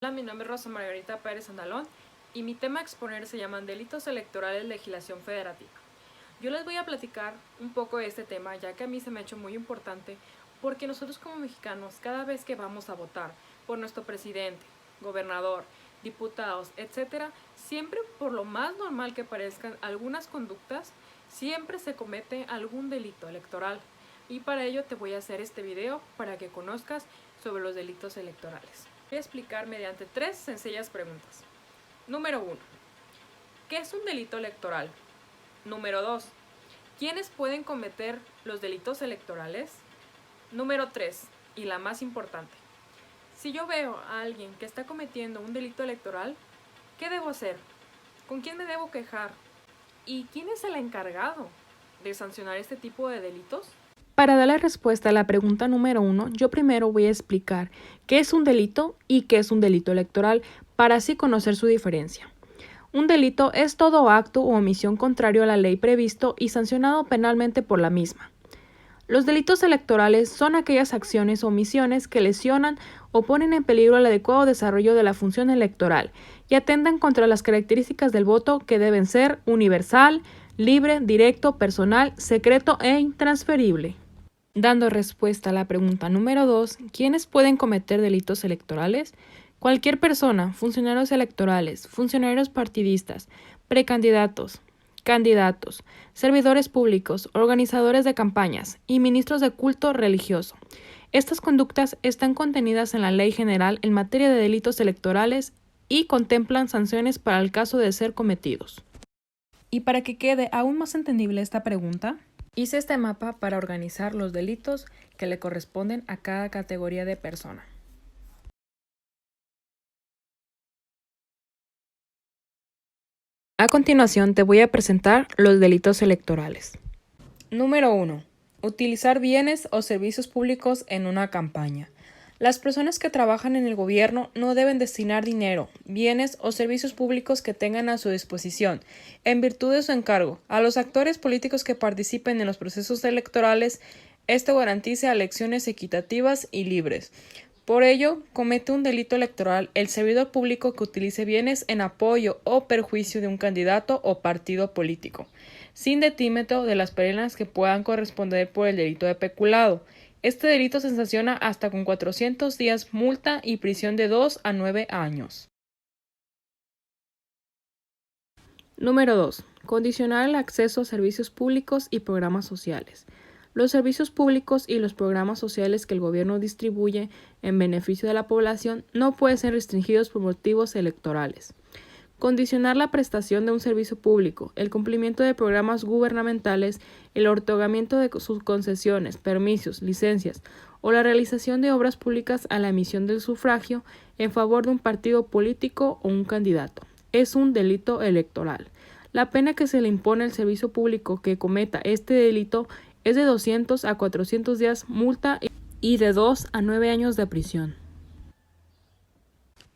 Hola, mi nombre es Rosa Margarita Pérez Andalón y mi tema a exponer se llama Delitos Electorales, Legislación Federativa. Yo les voy a platicar un poco de este tema, ya que a mí se me ha hecho muy importante, porque nosotros como mexicanos, cada vez que vamos a votar por nuestro presidente, gobernador, diputados, etc., siempre, por lo más normal que parezcan algunas conductas, siempre se comete algún delito electoral. Y para ello te voy a hacer este video para que conozcas sobre los delitos electorales. Voy a explicar mediante 3 sencillas preguntas. Número 1. ¿Qué es un delito electoral? Número 2. ¿Quiénes pueden cometer los delitos electorales? Número 3. Y la más importante. Si yo veo a alguien que está cometiendo un delito electoral, ¿qué debo hacer? ¿Con quién me debo quejar? ¿Y quién es el encargado de sancionar este tipo de delitos? Para dar la respuesta a la pregunta número 1, yo primero voy a explicar qué es un delito y qué es un delito electoral, para así conocer su diferencia. Un delito es todo acto o omisión contrario a la ley previsto y sancionado penalmente por la misma. Los delitos electorales son aquellas acciones o omisiones que lesionan o ponen en peligro el adecuado desarrollo de la función electoral y atentan contra las características del voto, que deben ser universal, libre, directo, personal, secreto e intransferible. Dando respuesta a la pregunta número 2, ¿quiénes pueden cometer delitos electorales? Cualquier persona, funcionarios electorales, funcionarios partidistas, precandidatos, candidatos, servidores públicos, organizadores de campañas y ministros de culto religioso. Estas conductas están contenidas en la Ley General en materia de delitos electorales y contemplan sanciones para el caso de ser cometidos. Y para que quede aún más entendible esta pregunta, hice este mapa para organizar los delitos que le corresponden a cada categoría de persona. A continuación te voy a presentar los delitos electorales. Número 1. Utilizar bienes o servicios públicos en una campaña. Las personas que trabajan en el gobierno no deben destinar dinero, bienes o servicios públicos que tengan a su disposición, en virtud de su encargo, a los actores políticos que participen en los procesos electorales. Esto garantiza elecciones equitativas y libres. Por ello, comete un delito electoral el servidor público que utilice bienes en apoyo o perjuicio de un candidato o partido político, sin detímetro de las penas que puedan corresponder por el delito de peculado. Este delito se sanciona hasta con 400 días multa y prisión de 2 a 9 años. Número 2. Condicionar el acceso a servicios públicos y programas sociales. Los servicios públicos y los programas sociales que el gobierno distribuye en beneficio de la población no pueden ser restringidos por motivos electorales. Condicionar la prestación de un servicio público, el cumplimiento de programas gubernamentales, el otorgamiento de sus concesiones, permisos, licencias o la realización de obras públicas a la emisión del sufragio en favor de un partido político o un candidato. Es un delito electoral. La pena que se le impone al servicio público que cometa este delito es de 200 a 400 días multa y de 2 a 9 años de prisión.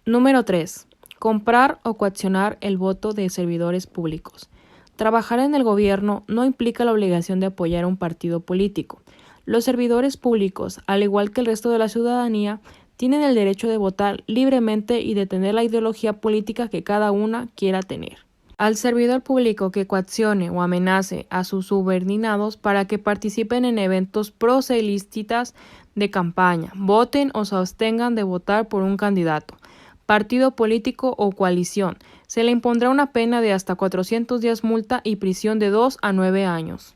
Número 3. Comprar o coaccionar el voto de servidores públicos. Trabajar en el gobierno no implica la obligación de apoyar a un partido político. Los servidores públicos, al igual que el resto de la ciudadanía, tienen el derecho de votar libremente y de tener la ideología política que cada una quiera tener. Al servidor público que coaccione o amenace a sus subordinados para que participen en eventos proselititas de campaña, voten o se abstengan de votar por un candidato, partido político o coalición, se le impondrá una pena de hasta 400 días multa y prisión de 2 a 9 años.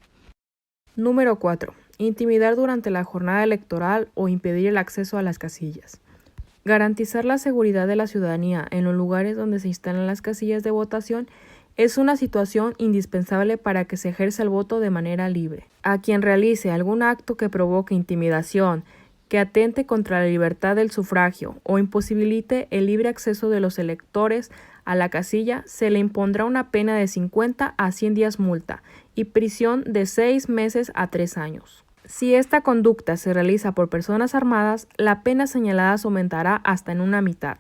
Número 4. Intimidar durante la jornada electoral o impedir el acceso a las casillas. Garantizar la seguridad de la ciudadanía en los lugares donde se instalan las casillas de votación es una situación indispensable para que se ejerza el voto de manera libre. A quien realice algún acto que provoque intimidación, que atente contra la libertad del sufragio o imposibilite el libre acceso de los electores a la casilla, se le impondrá una pena de 50 a 100 días multa y prisión de 6 meses a 3 años. Si esta conducta se realiza por personas armadas, la pena señalada se aumentará hasta en una mitad,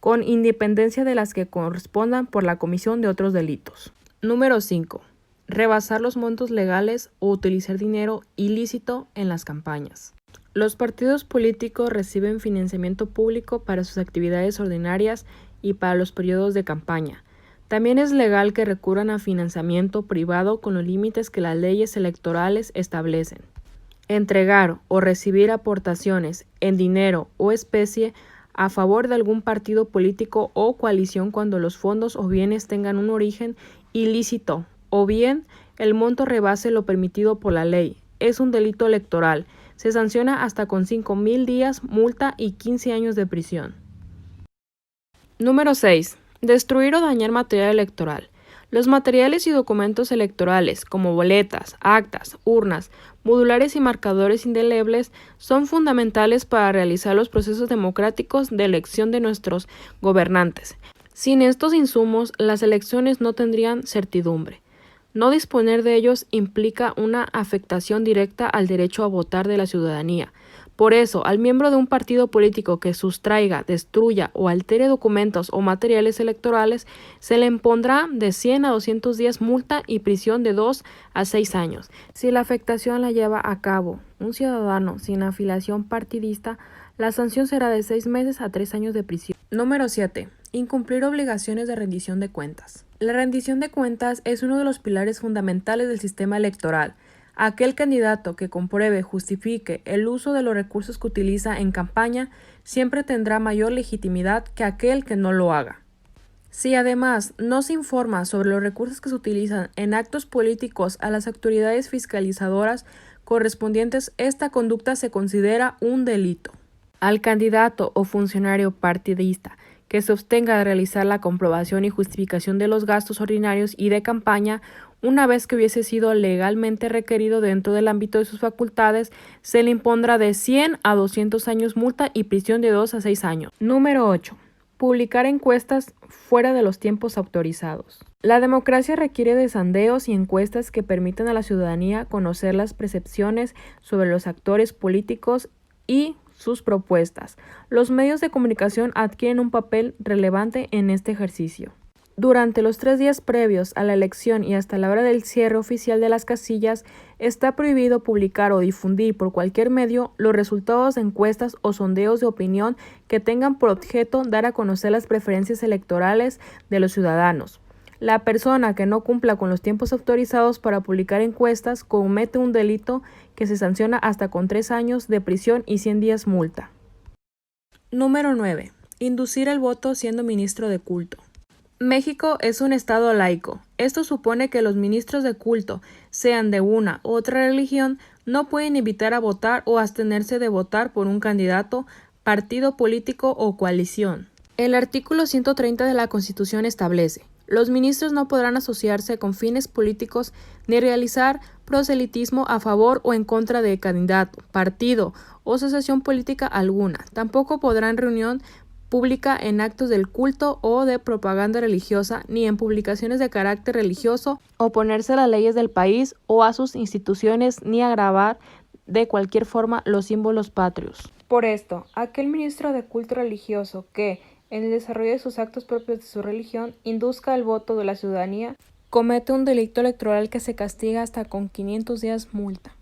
con independencia de las que correspondan por la comisión de otros delitos. Número 5. Rebasar los montos legales o utilizar dinero ilícito en las campañas. Los partidos políticos reciben financiamiento público para sus actividades ordinarias y para los periodos de campaña. También es legal que recurran a financiamiento privado con los límites que las leyes electorales establecen. Entregar o recibir aportaciones en dinero o especie a favor de algún partido político o coalición cuando los fondos o bienes tengan un origen ilícito o bien el monto rebase lo permitido por la ley. Es un delito electoral. Se sanciona hasta con 5,000 días, multa y 15 años de prisión. Número 6. Destruir o dañar material electoral. Los materiales y documentos electorales, como boletas, actas, urnas, modulares y marcadores indelebles, son fundamentales para realizar los procesos democráticos de elección de nuestros gobernantes. Sin estos insumos, las elecciones no tendrían certidumbre. No disponer de ellos implica una afectación directa al derecho a votar de la ciudadanía. Por eso, al miembro de un partido político que sustraiga, destruya o altere documentos o materiales electorales, se le impondrá de 100 a 200 días multa y prisión de 2 a 6 años. Si la afectación la lleva a cabo un ciudadano sin afiliación partidista, la sanción será de 6 meses a 3 años de prisión. Número 7. Incumplir obligaciones de rendición de cuentas. La rendición de cuentas es uno de los pilares fundamentales del sistema electoral. Aquel candidato que compruebe, justifique el uso de los recursos que utiliza en campaña siempre tendrá mayor legitimidad que aquel que no lo haga. Si además no se informa sobre los recursos que se utilizan en actos políticos a las autoridades fiscalizadoras correspondientes, esta conducta se considera un delito. Al candidato o funcionario partidista que se abstenga de realizar la comprobación y justificación de los gastos ordinarios y de campaña, una vez que hubiese sido legalmente requerido dentro del ámbito de sus facultades, se le impondrá de 100 a 200 años multa y prisión de 2 a 6 años. Número 8. Publicar encuestas fuera de los tiempos autorizados. La democracia requiere de sondeos y encuestas que permitan a la ciudadanía conocer las percepciones sobre los actores políticos y sus propuestas. Los medios de comunicación adquieren un papel relevante en este ejercicio. Durante los 3 días previos a la elección y hasta la hora del cierre oficial de las casillas, está prohibido publicar o difundir por cualquier medio los resultados de encuestas o sondeos de opinión que tengan por objeto dar a conocer las preferencias electorales de los ciudadanos. La persona que no cumpla con los tiempos autorizados para publicar encuestas comete un delito que se sanciona hasta con 3 años de prisión y 100 días multa. Número 9. Inducir el voto siendo ministro de culto. México es un estado laico. Esto supone que los ministros de culto, sean de una u otra religión, no pueden invitar a votar o abstenerse de votar por un candidato, partido político o coalición. El artículo 130 de la Constitución establece: los ministros no podrán asociarse con fines políticos ni realizar proselitismo a favor o en contra de candidato, partido o asociación política alguna. Tampoco podrán reunión pública en actos del culto o de propaganda religiosa, ni en publicaciones de carácter religioso, oponerse a las leyes del país o a sus instituciones, ni agravar de cualquier forma los símbolos patrios. Por esto, aquel ministro de culto religioso que, en el desarrollo de sus actos propios de su religión, induzca el voto de la ciudadanía, comete un delito electoral que se castiga hasta con 500 días multa.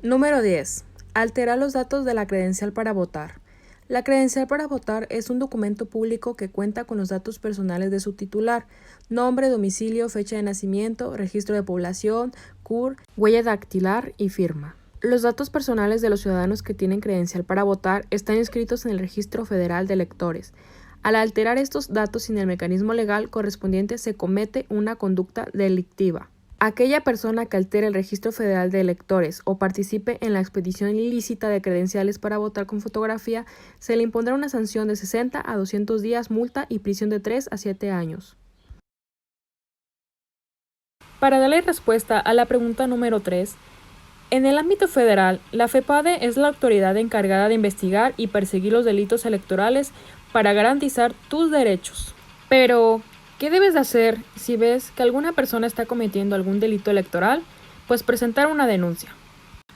Número 10. Alterar los datos de la credencial para votar. La credencial para votar es un documento público que cuenta con los datos personales de su titular: nombre, domicilio, fecha de nacimiento, registro de población, CUR, huella dactilar y firma. Los datos personales de los ciudadanos que tienen credencial para votar están inscritos en el Registro Federal de Electores. Al alterar estos datos sin el mecanismo legal correspondiente, se comete una conducta delictiva. Aquella persona que altere el Registro Federal de Electores o participe en la expedición ilícita de credenciales para votar con fotografía, se le impondrá una sanción de 60 a 200 días, multa y prisión de 3 a 7 años. Para darle respuesta a la pregunta número 3, en el ámbito federal, la FEPADE es la autoridad encargada de investigar y perseguir los delitos electorales para garantizar tus derechos. Pero, ¿qué debes de hacer si ves que alguna persona está cometiendo algún delito electoral? Pues presentar una denuncia,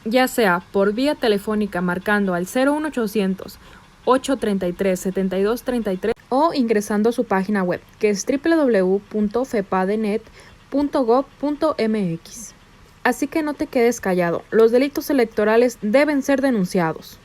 ya sea por vía telefónica marcando al 01800 833 7233 o ingresando a su página web, que es www.fepadenet.gov.mx. Así que no te quedes callado, los delitos electorales deben ser denunciados.